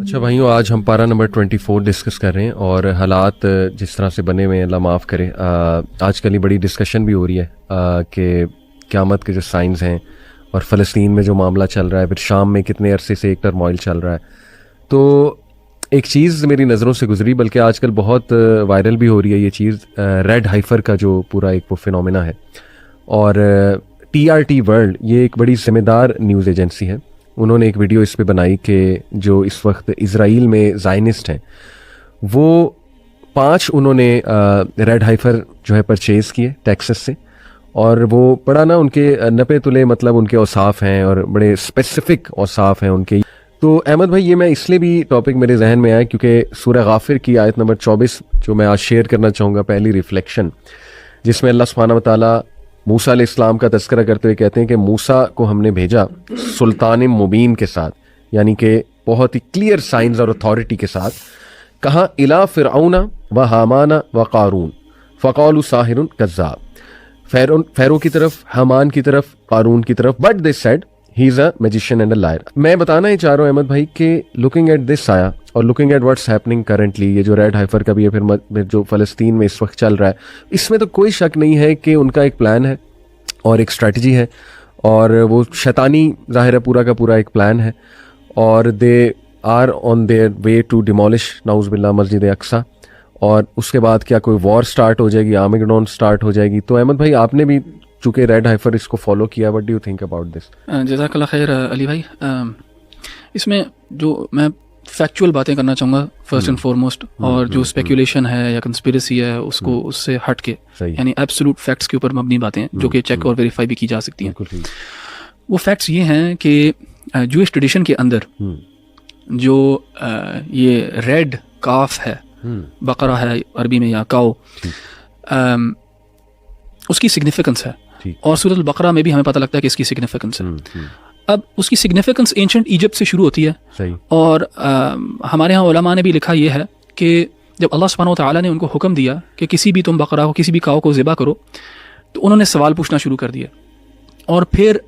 अच्छा भाइयों, आज हम पारा नंबर 24 डिस्कस कर रहे हैं और हालात जिस तरह से बने हुए हैं, अल्लाह माफ़ करे। आजकल ही बड़ी डिस्कशन भी हो रही है कि क़यामत के जो साइंस हैं और फ़लस्तीन में जो मामला चल रहा है, फिर शाम में कितने अरसे से एक टर्मॉइल चल रहा है। तो एक चीज़ मेरी नज़रों से गुजरी, बल्कि आजकल बहुत वायरल भी हो रही है ये चीज़, रेड हाइफर का जो पूरा एक वो फिनोमेना है। और TRT वर्ल्ड, ये एक बड़ी ज़िम्मेदार न्यूज़ एजेंसी है। उन्होंने एक वीडियो इस पे बनाई कि जो इस वक्त इज़राइल में ज़ायनिस्ट हैं, वो 5 उन्होंने रेड हाइफर जो है परचेज़ किए टेक्सास से, और वो बड़ा ना उनके 90 तुले मतलब उनके औसाफ हैं और बड़े स्पेसिफिक औसाफ हैं उनके। तो अहमद भाई, ये मैं इसलिए भी टॉपिक मेरे जहन में आया क्योंकि सूरह गाफिर की आयत नंबर 24 जो मैं आज शेयर करना चाहूँगा, पहली रिफ्लेक्शन, जिसमें अल्लाह सुब्हानहू व तआला मूसा अलैहिस्सलाम का तज़किरा करते हुए कहते हैं कि मूसा को हमने भेजा सुल्तान मुबीन के साथ, यानी कि बहुत ही क्लियर साइंस और अथॉरिटी के साथ। कहा इला फ़िरऔना व हामाना व क़ारून फ़क़ालू साहिरुन कज़्ज़ाब। फ़ैरो की तरफ, हामान की तरफ, क़ारून की तरफ, but they said he is a magician and a liar. मैं बताना ही चाह रहा हूँ अहमद भाई कि लुकिंग एट दिस आया और looking at what's happening currently, ये जो रेड हाइफर का भी है, फिर जो फ़लस्तीन में इस वक्त चल रहा है, इसमें तो कोई शक नहीं है कि उनका एक प्लान है और एक स्ट्रैटेजी है, और वो शैतानी ज़ाहिर है पूरा का पूरा एक प्लान है। और they are on their way to demolish नाउज़ बिल्लाह मस्जिद अक्सा, और उसके बाद क्या कोई वॉर स्टार्ट हो जाएगी, आर्मेगेडोन स्टार्ट हो जाएगी। तो अहमद भाई, आपने भी चूँकि रेड हाइफर इसको फॉलो किया, what do you think about this? जज़ाकल्लाह खैर अली भाई। इसमें जो मैं फैक्चुअल बातें करना चाहूँगा फर्स्ट एंड फॉरमोस्ट, और जो स्पेकुलेशन है या कंस्पिरेसी है उसको उससे हट के, यानी एब्सोल्यूट फैक्ट्स के ऊपर मबनी बातें जो कि चेक और वेरीफाई भी की जा सकती हैं। वो फैक्ट्स ये हैं कि जूइश ट्रेडिशन के अंदर जो ये रेड काफ है, बकरा है अरबी में या काओ, उसकी सिग्निफिकेंस है, और सूरह अल-बकरा में भी हमें पता लगता है कि इसकी सिग्निफिकेंस है। अब उसकी सिग्निफिकेंस एंशंट इजिप्ट से शुरू होती है, और हमारे यहाँ उलमा ने भी लिखा यह है कि जब अल्लाह सुब्हानहू व तआला ने उनको हुक्म दिया कि किसी भी तुम बकरा को, किसी भी काऊ को ज़िबा करो, तो उन्होंने सवाल पूछना शुरू कर दिया। और फिर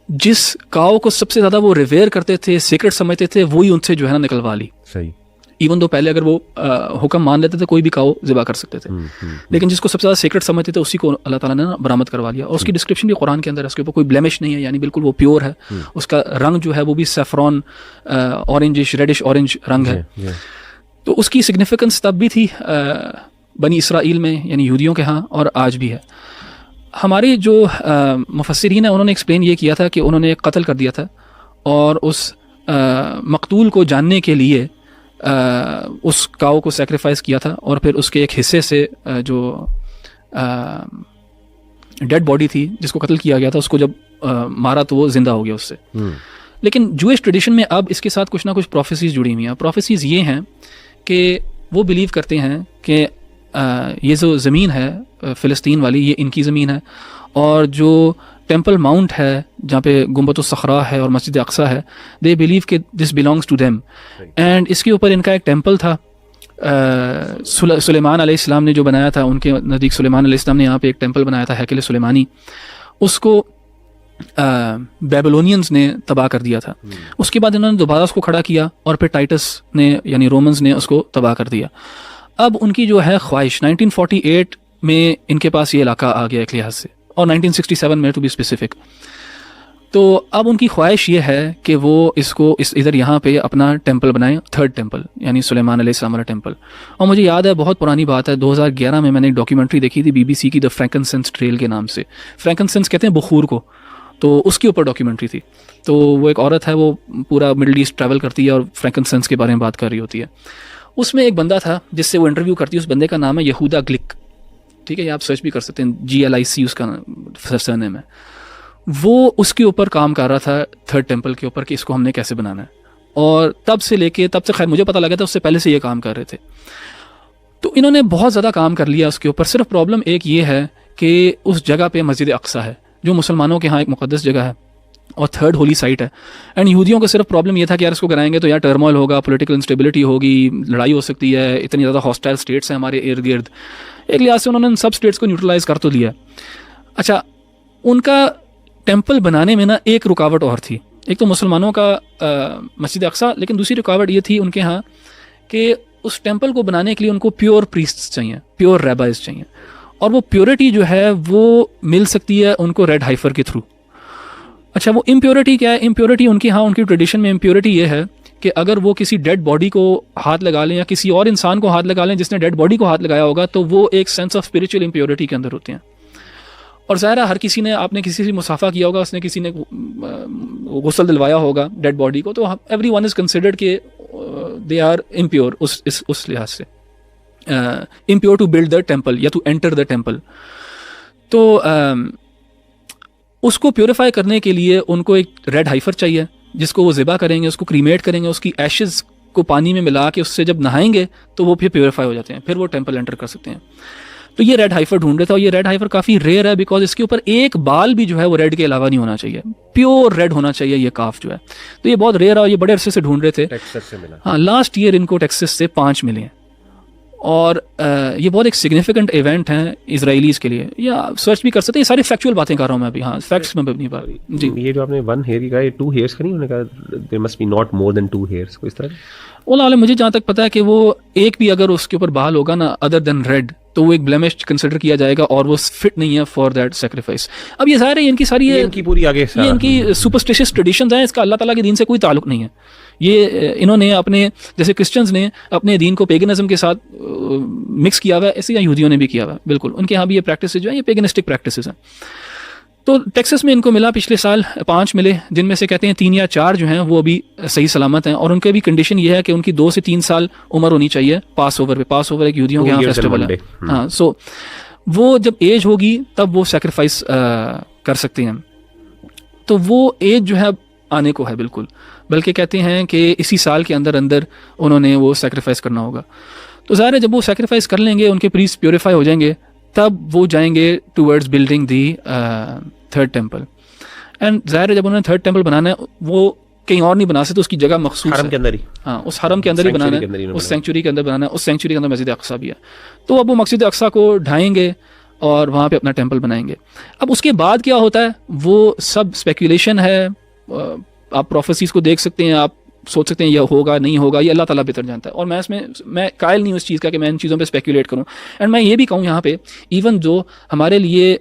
जिस काऊ को सबसे ज़्यादा वो रिवेयर करते थे, सीक्रेट समझते थे, वही उनसे जो है ना निकलवा ली। इवन दो पहले अगर वो हुक्म मान लेते थे, कोई भी काऊ ज़िबा कर सकते थे, लेकिन जिसको सबसे ज़्यादा सीक्रेट समझते थे उसी को अल्लाह ताला ने बरामद करवा लिया। और उसकी डिस्क्रिप्शन भी कुरान के अंदर है, उसके ऊपर कोई ब्लेमिश नहीं है, यानी बिल्कुल वो प्योर है। उसका रंग जो है वो भी सैफरॉन ऑरेंजिश, रेडिश ऑरेंज रंग है। तो उसकी सिग्निफिकेंस तब भी थी बनी इसराइल में, यानी यहूदियों के यहाँ, और आज भी है। हमारे जो मुफस्सिरीन है उन्होंने एक्सप्लेन ये किया था कि उन्होंने एक कत्ल कर दिया था, और उस मकतूल को जानने के लिए उस काऊ को सेक्रीफाइस किया था, और फिर उसके एक हिस्से से जो डेड बॉडी थी जिसको कत्ल किया गया था, उसको जब मारा तो वो जिंदा हो गया उससे। लेकिन जूइश ट्रेडिशन में अब इसके साथ कुछ ना कुछ प्रोफेसीज जुड़ी हुई हैं। प्रोफेसीज ये हैं कि वो बिलीव करते हैं कि ये जो ज़मीन है फ़िलिस्तीन वाली, ये इनकी ज़मीन है, और जो टेम्पल माउंट है जहाँ पे गुम्बतुस सखरा है और मस्जिद अक्सा है, दे बिलीव कि this belongs to them. And इसके ऊपर इनका एक टेम्पल था, सुलेमान अलैहिस्सलाम ने जो बनाया था, उनके नज़दीक सुलेमान अलैहिस्सलाम ने यहाँ पे एक टेम्पल बनाया था, हैकल सुलेमानी। उसको बेबीलोनियंस ने तबाह कर दिया था। उसके बाद इन्होंने दोबारा उसको खड़ा किया, और फिर टाइटस ने यानी रोमन्स ने उसको तबाह कर दिया। अब उनकी जो है ख्वाहिश, 1948 में इनके पास ये इलाका आ गया एक लिहाज से, और 1967 में टू बी स्पेसिफिक। तो अब उनकी ख्वाहिश ये है कि वो इसको इधर यहाँ पे अपना टेम्पल बनाएं, थर्ड टेम्पल, यानी सुलेमान अलैहिस्सलाम वाला टेम्पल। और मुझे याद है, बहुत पुरानी बात है, 2011 में मैंने एक डॉक्यूमेंट्री देखी थी BBC की, द फ्रैंकिनसेंस ट्रेल के नाम से। फ्रैंकिनसेंस कहते हैं बखूर को, तो उसके ऊपर डॉक्यूमेंट्री थी। तो वो एक औरत है, वो पूरा मिडल ईस्ट ट्रैवल करती है और फ्रैंकिनसेंस के बारे में बात कर रही होती है। उसमें एक बंदा था जिससे वो इंटरव्यू करती है, उस बंदे का नाम है यहूदा ग्लिक। ठीक है, ये आप सर्च भी कर सकते हैं, GLIC उसका सरनेम है। वो उसके ऊपर काम कर रहा था, थर्ड टेम्पल के ऊपर, कि इसको हमने कैसे बनाना है। और तब से खैर मुझे पता लगा था, उससे पहले से ये काम कर रहे थे। तो इन्होंने बहुत ज़्यादा काम कर लिया उसके ऊपर। सिर्फ प्रॉब्लम एक ये है कि उस जगह पे मस्जिद अक्सा है, जो मुसलमानों के यहाँ एक मुक़द्दस जगह है और थर्ड होली साइट है। एंड यहूदियों को सिर्फ प्रॉब्लम ये था कि यार इसको कराएंगे तो यार टर्मोइल होगा, पॉलिटिकल इंस्टेबिलिटी होगी, लड़ाई हो सकती है, इतनी ज़्यादा हॉस्टाइल स्टेट्स हैं हमारे इर्द गिर्द। एक लिहाज से उन्होंने सब स्टेट्स को न्यूट्रलाइज कर तो लिया। अच्छा, उनका टेम्पल बनाने में ना एक रुकावट और थी, एक तो मुसलमानों का मस्जिद अक्सा, लेकिन दूसरी रुकावट ये थी उनके यहाँ कि उस टेम्पल को बनाने के लिए उनको प्योर प्रीस्ट्स चाहिए, प्योर रैबाइज चाहिए, और वो प्योरिटी जो है वो मिल सकती है उनको रेड हाइफर के थ्रू। अच्छा, वो इम्प्योरिटी क्या है? इम्प्योरिटी उनके यहाँ, उनकी ट्रेडिशन में इम्प्योरिटी ये है कि अगर वो किसी डेड बॉडी को हाथ लगा लें या किसी और इंसान को हाथ लगा लें जिसने डेड बॉडी को हाथ लगाया होगा, तो वो एक सेंस ऑफ स्पिरिचुअल इम्प्योरिटी के अंदर होते हैं। और ज़ाहिर है हर किसी ने, आपने किसी से मुसाफा किया होगा, उसने किसी ने गुस्ल दिलवाया होगा डेड बॉडी को, तो एवरी वन इज़ कंसिडर्ड कि दे आर इम्प्योर उस लिहाज से, impure to build the temple या टू एंटर द टेम्पल। तो उसको प्योरीफाई करने के लिए उनको एक रेड हाइफर चाहिए जिसको वो ज़िबा करेंगे, उसको क्रीमेट करेंगे, उसकी एशेज़ को पानी में मिला के उससे जब नहाएंगे तो वो फिर प्योरीफाई हो जाते हैं, फिर वो टेम्पल एंटर कर सकते हैं। तो ये रेड हाइफर ढूंढ रहे थे, और ये रेड हाइफर काफ़ी रेयर है बिकॉज इसके ऊपर एक बाल भी जो है वो रेड के अलावा नहीं होना चाहिए, प्योर रेड होना चाहिए ये काफ जो है। तो ये बहुत रेयर है और ये बड़े अरसे से ढूंढ रहे थे। टेक्सास से मिला। हाँ, लास्ट ईयर इनको टेक्सास से 5 मिले हैं, और ये बहुत एक सिग्निफिकेंट इवेंट है इजराइलीज़ के लिए। या सर्च भी कर सकते हैं, ये सारी फैक्चुअल बातें कर रहा हूँ मैं अभी। हाँ, फैक्ट्स में नहीं पा रही जी। ये जो आपने 1 हेयर की कहा, ये 2 हेयर्स का नहीं, उन्होंने कहा there must be not more than 2 hairs, कोई इस तरह। ओला मुझे जहाँ तक पता है कि वो एक भी अगर उसके ऊपर बाल होगा ना अदर देन रेड, तो वो एक ब्लेमिश कंसिडर किया जाएगा और वो फिट नहीं है फॉर दैट सेक्रीफाइस। अब ये ज़ाहिर है इनकी सारी इनकी पूरी आगे ये इनकी सुपरस्टिशियस ट्रेडिशंस हैं, इसका अल्लाह ताला के दीन से कोई ताल्लुक नहीं है। ये इन्होंने अपने, जैसे क्रिश्चियंस ने अपने दीन को पेगनिज्म के साथ मिक्स किया हुआ है, ऐसे यहूदियों ने भी किया हुआ है। बिल्कुल उनके यहाँ भी ये प्रैक्टिस जो है ये पेगनिस्टिक प्रैक्टिस हैं। तो टेक्सास में इनको मिला पिछले साल 5 मिले, जिनमें से कहते हैं 3 या 4 जो हैं वो अभी सही सलामत हैं, और उनके भी कंडीशन ये है कि उनकी 2 से 3 साल उम्र होनी चाहिए पास ओवर पे। पास ओवर एक यहूदियों के यहाँ फेस्टिवल है। हाँ, सो वो जब एज होगी तब वो सेक्रीफाइस कर सकते हैं। तो वो एज जो है आने को है बिल्कुल, बल्कि कहते हैं कि इसी साल के अंदर अंदर उन्होंने वो सेक्रीफाइस करना होगा। तो ज़ाहिर है जब वो सेक्रीफाइस कर लेंगे, उनके प्रीस्ट प्योरीफाई हो जाएंगे, तब वो जाएंगे towards building the 3rd temple. And ज़ाहिर है जब उन्होंने 3rd टेम्पल बनाना है वो कहीं और नहीं बना सकते, उसकी जगह मखसूस हरम के अंदर ही। हाँ, उस हरम के अंदर ही बनाना है, उस सेंचुरी के अंदर बनाना है। उस सेंचुरी के अंदर मस्जिद अक्सा भी है। तो अब वो मस्जिद अक्सा को ढाएंगे और वहाँ पे अपना टेम्पल बनाएंगे। अब उसके बाद क्या होता है वो सब स्पेकुलेशन है। आप प्रोफेसीज को देख सकते हैं, आप सोच सकते हैं यह होगा नहीं होगा, ये अल्लाह ताला बेहतर जानता है। और मैं कायल नहीं हूँ इस चीज़ का कि मैं इन चीज़ों पे स्पेकुलेट करूँ। एंड मैं ये भी कहूँ यहाँ पे, इवन जो हमारे लिए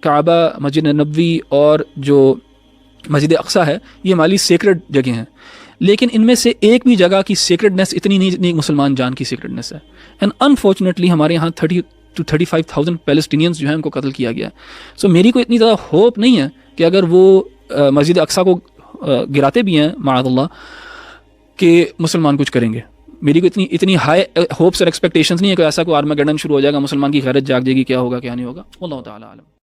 काबा, मस्जिद नबवी और जो मस्जिद अक्सा है, ये हमारी सेक्रेड जगह हैं, लेकिन इनमें से एक भी जगह की सेक्रेडनेस इतनी नहीं मुसलमान जान की सेक्रेडनेस है। एंड अनफॉर्चुनेटली हमारे यहाँ 30 to 35,000 पैलेस्टीनियंस जो हैं उनको कत्ल किया गया। सो मेरी को इतनी ज़्यादा होप नहीं है कि अगर वो मस्जिद अक्सा को गिराते भी हैं माअल्लाह कि मुसलमान कुछ करेंगे। मेरी को इतनी हाई होप्स और एक्सपेक्टेशंस नहीं है कि ऐसा कोई आर्मागेडन शुरू हो जाएगा, मुसलमान की गैरत जाग जाएगी, क्या होगा क्या नहीं होगा, अल्लाह ताला आलम।